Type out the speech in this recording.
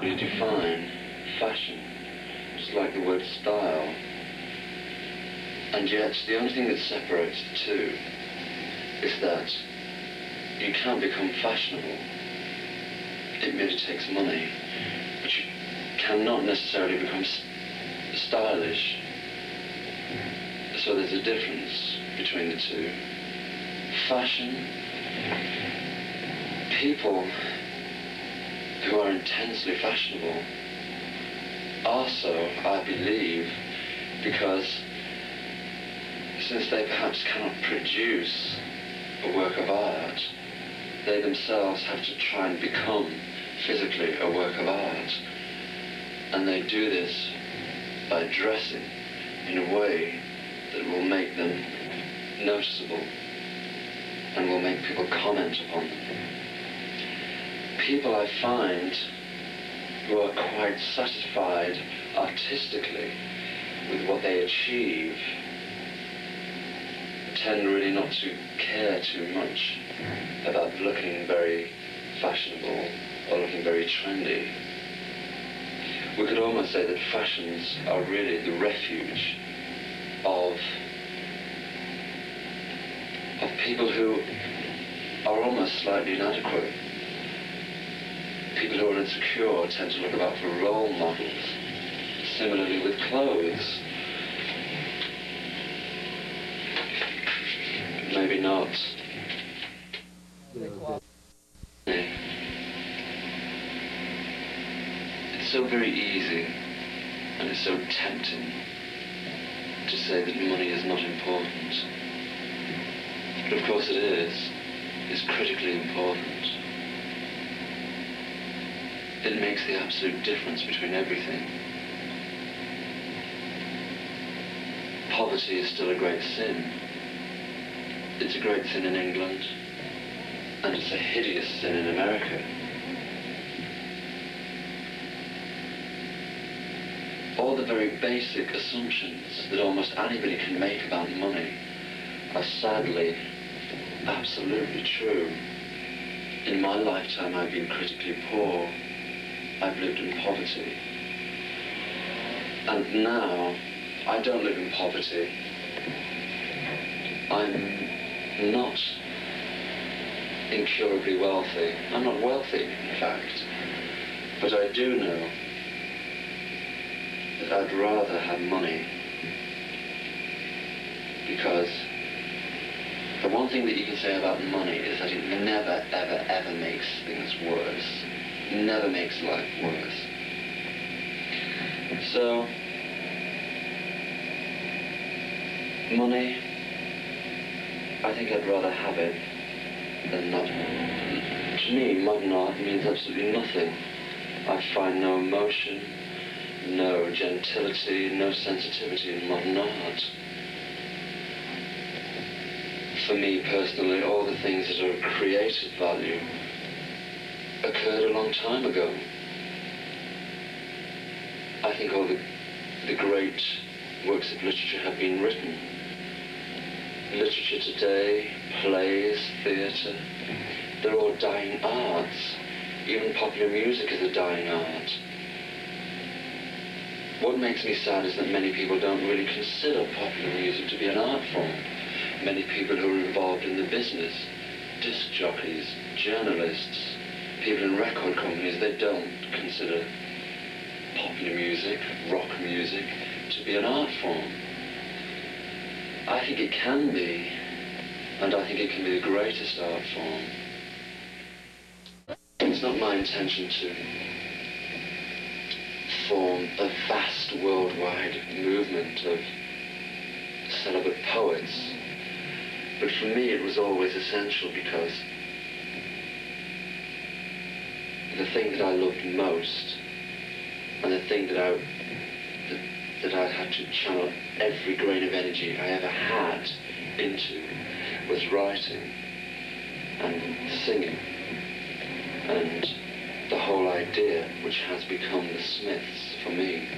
You define fashion, just like the word style, and yet the only thing that separates the two is that you can become fashionable. It merely takes money, but you cannot necessarily become stylish. So there's a difference between the two. Fashion, people who are intensely fashionable are so, I believe, because since they perhaps cannot produce a work of art, they themselves have to try and become physically a work of art. And they do this by dressing in a way that will make them noticeable and will make people comment upon them. People I find who are quite satisfied artistically with what they achieve tend really not to care too much about looking very fashionable or looking very trendy. We could almost say that fashions are really the refuge of people who are almost slightly inadequate. People who are insecure tend to look about for role models. Similarly with clothes. Maybe not. It's so very easy, and it's so tempting to say that money is not important. But of course it is. It's critically important. It makes the absolute difference between everything. Poverty is still a great sin. It's a great sin in England, and it's a hideous sin in America. All the very basic assumptions that almost anybody can make about money are sadly absolutely true. In my lifetime, I've been critically poor. I've lived in poverty. And now, I don't live in poverty. I'm not incurably wealthy. I'm not wealthy, in fact. But I do know that I'd rather have money, because the one thing that you can say about money is that it never, ever, ever makes things worse. It never makes life worse. So, money, I think I'd rather have it than not. To me, modern art means absolutely nothing. I find no emotion, no gentility, no sensitivity in modern art. For me personally, all the things that are of creative value occurred a long time ago. I think all the great works of literature have been written. Literature today, plays, theatre, they're all dying arts. Even popular music is a dying art. What makes me sad is that many people don't really consider popular music to be an art form. Many people who are involved in the business, disc jockeys, journalists, people in record companies, they don't consider popular music, rock music, to be an art form. I think it can be, and I think it can be the greatest art form. It's not my intention to form a vast worldwide movement of celibate poets, but for me it was always essential, because the thing that I loved most, and the thing that I had to channel every grain of energy I ever had into, was writing and singing, and the whole idea which has become the Smiths for me.